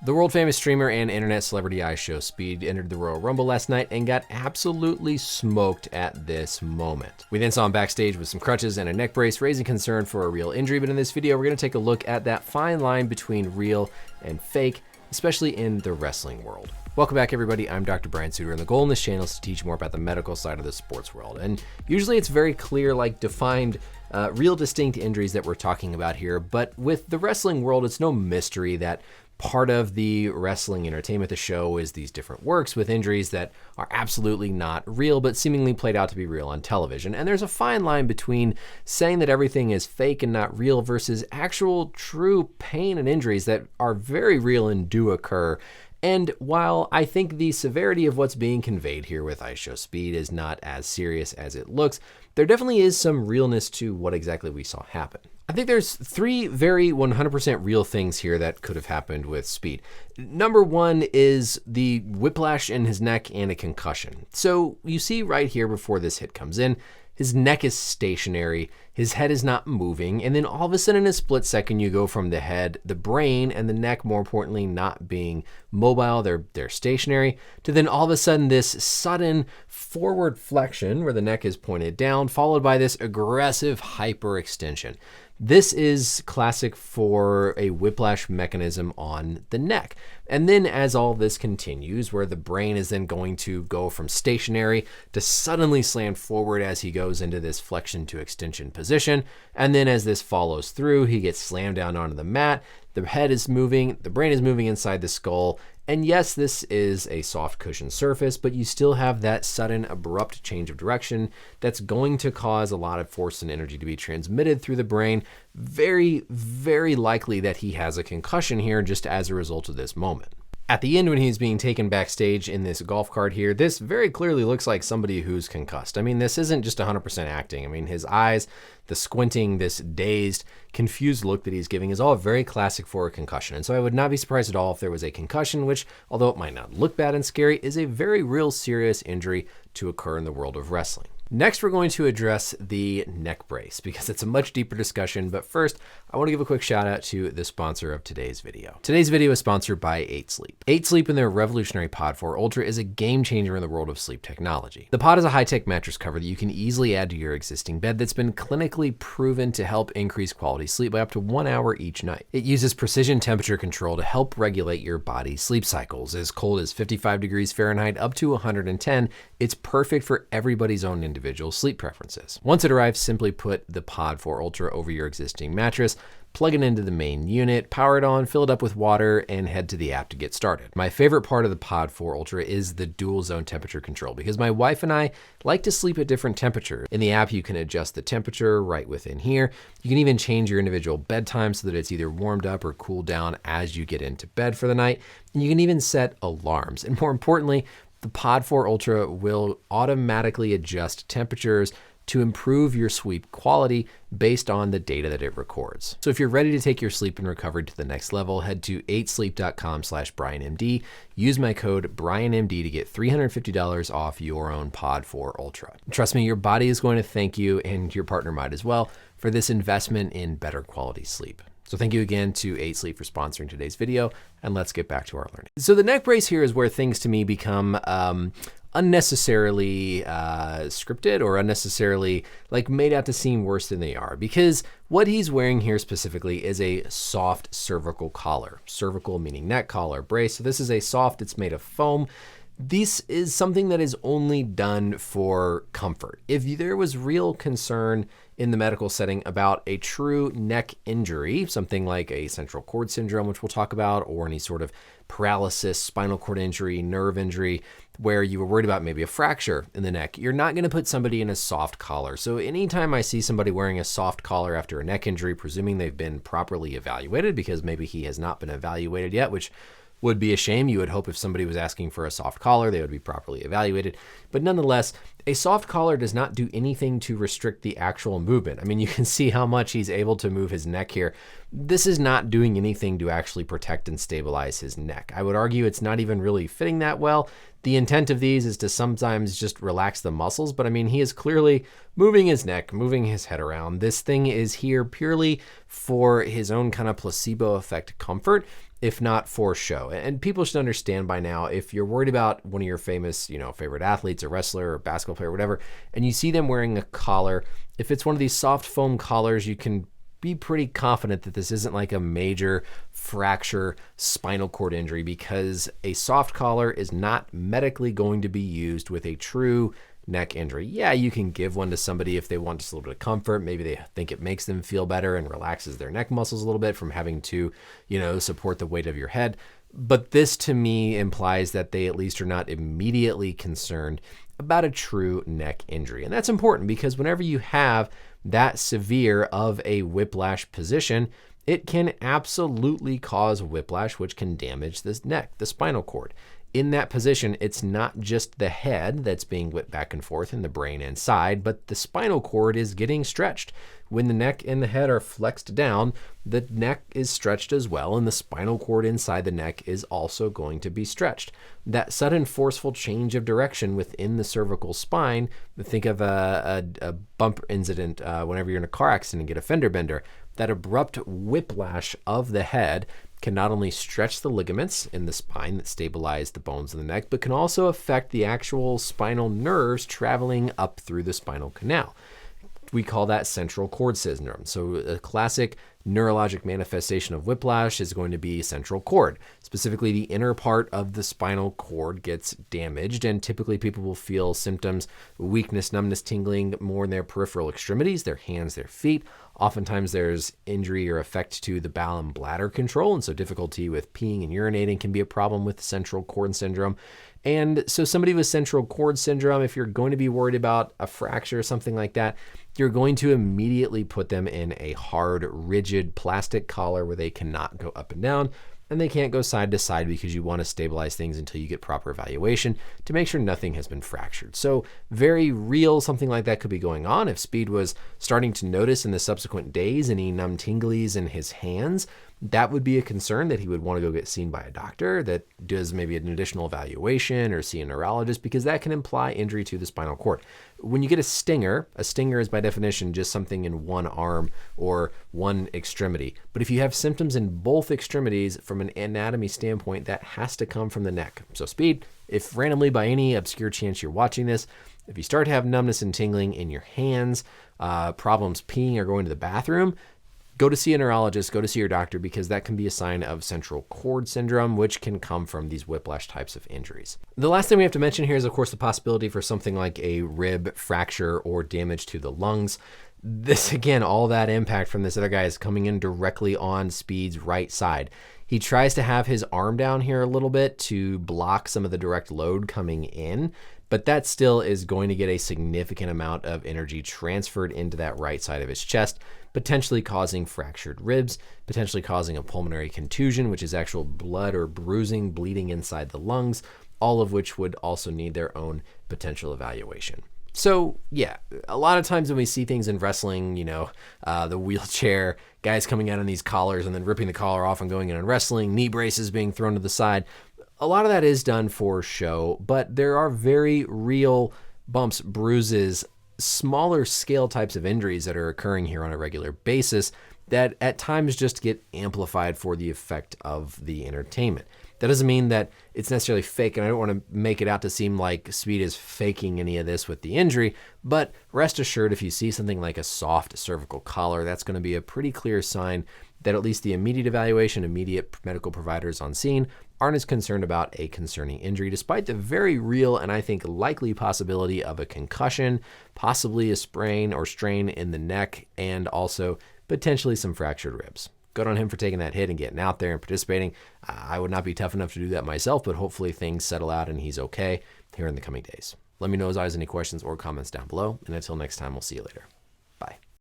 The world-famous streamer and internet celebrity IShowSpeed entered the Royal Rumble last night and got absolutely smoked at this moment. We then saw him backstage with some crutches and a neck brace, raising concern for a real injury, but in this video, we're gonna take a look at that fine line between real and fake, especially in the wrestling world. Welcome back, everybody. I'm Dr. Brian Sutterer, and the goal in this channel is to teach more about the medical side of the sports world. And usually it's very clear, like defined, real distinct injuries that we're talking about here. But with the wrestling world, it's no mystery that part of the wrestling entertainment, the show, is these different works with injuries that are absolutely not real, but seemingly played out to be real on television. And there's a fine line between saying that everything is fake and not real versus actual true pain and injuries that are very real and do occur. And while I think the severity of what's being conveyed here with IShowSpeed is not as serious as it looks, there definitely is some realness to what exactly we saw happen. I think there's three very 100% real things here that could have happened with Speed. Number one is the whiplash in his neck and a concussion. So you see right here before this hit comes in, his neck is stationary, his head is not moving, and then all of a sudden in a split second you go from the head, the brain, and the neck, more importantly, not being mobile, they're stationary, to then all of a sudden this sudden forward flexion where the neck is pointed down, followed by this aggressive hyperextension. This is classic for a whiplash mechanism on the neck. And then as all this continues, where the brain is then going to go from stationary to suddenly slant forward as he goes into this flexion to extension position. And then as this follows through, he gets slammed down onto the mat. The head is moving, the brain is moving inside the skull. And yes, this is a soft cushion surface, but you still have that sudden abrupt change of direction that's going to cause a lot of force and energy to be transmitted through the brain. Very, very likely that he has a concussion here just as a result of this moment. At the end, when he's being taken backstage in this golf cart here, this very clearly looks like somebody who's concussed. I mean, this isn't just 100% acting. I mean, his eyes, the squinting, this dazed, confused look that he's giving is all very classic for a concussion. And so I would not be surprised at all if there was a concussion, which, although it might not look bad and scary, is a very real serious injury to occur in the world of wrestling. Next, we're going to address the neck brace because it's a much deeper discussion. But first, I want to give a quick shout out to the sponsor of today's video. Today's video is sponsored by 8 Sleep. 8 Sleep and their revolutionary Pod 4 Ultra is a game changer in the world of sleep technology. The Pod is a high-tech mattress cover that you can easily add to your existing bed that's been clinically proven to help increase quality sleep by up to 1 hour each night. It uses precision temperature control to help regulate your body's sleep cycles. As cold as 55 degrees Fahrenheit up to 110, it's perfect for everybody's own individual sleep preferences. Once it arrives, simply put the Pod 4 Ultra over your existing mattress, plug it into the main unit, power it on, fill it up with water, and head to the app to get started. My favorite part of the Pod 4 Ultra is the dual zone temperature control because my wife and I like to sleep at different temperatures. In the app, you can adjust the temperature right within here. You can even change your individual bedtime so that it's either warmed up or cooled down as you get into bed for the night. And you can even set alarms. And more importantly, the Pod 4 Ultra will automatically adjust temperatures to improve your sleep quality based on the data that it records. So if you're ready to take your sleep and recovery to the next level, head to 8sleep.com/BrianMD. Use my code BrianMD to get $350 off your own Pod 4 Ultra. Trust me, your body is going to thank you, and your partner might as well, for this investment in better quality sleep. So thank you again to 8 Sleep for sponsoring today's video, and let's get back to our learning. So the neck brace here is where things to me become unnecessarily scripted or unnecessarily like made out to seem worse than they are, because what he's wearing here specifically is a soft cervical collar. Cervical meaning neck, collar, brace. So this is a soft, it's made of foam. This is something that is only done for comfort. If there was real concern in the medical setting about a true neck injury, something like a central cord syndrome, which we'll talk about, or any sort of paralysis, spinal cord injury, nerve injury, where you were worried about maybe a fracture in the neck, you're not gonna put somebody in a soft collar. So anytime I see somebody wearing a soft collar after a neck injury, presuming they've been properly evaluated, because maybe he has not been evaluated yet, which would be a shame. You would hope if somebody was asking for a soft collar, they would be properly evaluated. But nonetheless, a soft collar does not do anything to restrict the actual movement. I mean, you can see how much he's able to move his neck here. This is not doing anything to actually protect and stabilize his neck. I would argue it's not even really fitting that well. The intent of these is to sometimes just relax the muscles, but I mean, he is clearly moving his neck, moving his head around. This thing is here purely for his own kind of placebo effect comfort. if not for show. And people should understand by now, if you're worried about one of your famous, favorite athletes, a wrestler or basketball player or whatever, and you see them wearing a collar, if it's one of these soft foam collars, you can be pretty confident that this isn't like a major fracture spinal cord injury, because a soft collar is not medically going to be used with a true neck injury. Yeah, you can give one to somebody if they want just a little bit of comfort. Maybe they think it makes them feel better and relaxes their neck muscles a little bit from having to, support the weight of your head. But this to me implies that they at least are not immediately concerned about a true neck injury. And that's important, because whenever you have that severe of a whiplash position, it can absolutely cause whiplash, which can damage the neck, the spinal cord. In that position, it's not just the head that's being whipped back and forth and the brain inside, but the spinal cord is getting stretched. When the neck and the head are flexed down, the neck is stretched as well, and the spinal cord inside the neck is also going to be stretched. That sudden forceful change of direction within the cervical spine, think of a bump incident whenever you're in a car accident and get a fender bender. That abrupt whiplash of the head can not only stretch the ligaments in the spine that stabilize the bones in the neck, but can also affect the actual spinal nerves traveling up through the spinal canal. We call that central cord syndrome. So a classic neurologic manifestation of whiplash is going to be central cord. Specifically, the inner part of the spinal cord gets damaged, and typically people will feel symptoms, weakness, numbness, tingling more in their peripheral extremities, their hands, their feet. Oftentimes there's injury or effect to the bowel and bladder control, and so difficulty with peeing and urinating can be a problem with central cord syndrome. And so somebody with central cord syndrome, if you're going to be worried about a fracture or something like that, you're going to immediately put them in a hard, rigid plastic collar where they cannot go up and down, and they can't go side to side, because you want to stabilize things until you get proper evaluation to make sure nothing has been fractured. So very real, something like that could be going on. If Speed was starting to notice in the subsequent days any numb tinglies in his hands, that would be a concern that he would want to go get seen by a doctor that does maybe an additional evaluation or see a neurologist, because that can imply injury to the spinal cord. When you get a stinger is by definition just something in one arm or one extremity. But if you have symptoms in both extremities, from an anatomy standpoint, that has to come from the neck. So Speed, if randomly by any obscure chance you're watching this, if you start to have numbness and tingling in your hands, problems peeing or going to the bathroom, go to see a neurologist, go to see your doctor, because that can be a sign of central cord syndrome, which can come from these whiplash types of injuries. The last thing we have to mention here is, of course, the possibility for something like a rib fracture or damage to the lungs. This, again, all that impact from this other guy is coming in directly on Speed's right side. He tries to have his arm down here a little bit to block some of the direct load coming in, but that still is going to get a significant amount of energy transferred into that right side of his chest, potentially causing fractured ribs, potentially causing a pulmonary contusion, which is actual blood or bruising, bleeding inside the lungs, all of which would also need their own potential evaluation. So yeah, a lot of times when we see things in wrestling, the wheelchair, guys coming out on these collars and then ripping the collar off and going in and wrestling, knee braces being thrown to the side, a lot of that is done for show, but there are very real bumps, bruises, smaller scale types of injuries that are occurring here on a regular basis that at times just get amplified for the effect of the entertainment. That doesn't mean that it's necessarily fake, and I don't want to make it out to seem like Speed is faking any of this with the injury, but rest assured, if you see something like a soft cervical collar, that's going to be a pretty clear sign that at least the immediate evaluation, immediate medical providers on scene aren't as concerned about a concerning injury, despite the very real and I think likely possibility of a concussion, possibly a sprain or strain in the neck, and also potentially some fractured ribs. Good on him for taking that hit and getting out there and participating. I would not be tough enough to do that myself, but hopefully things settle out and he's okay here in the coming days. Let me know as always any questions or comments down below, and until next time, we'll see you later.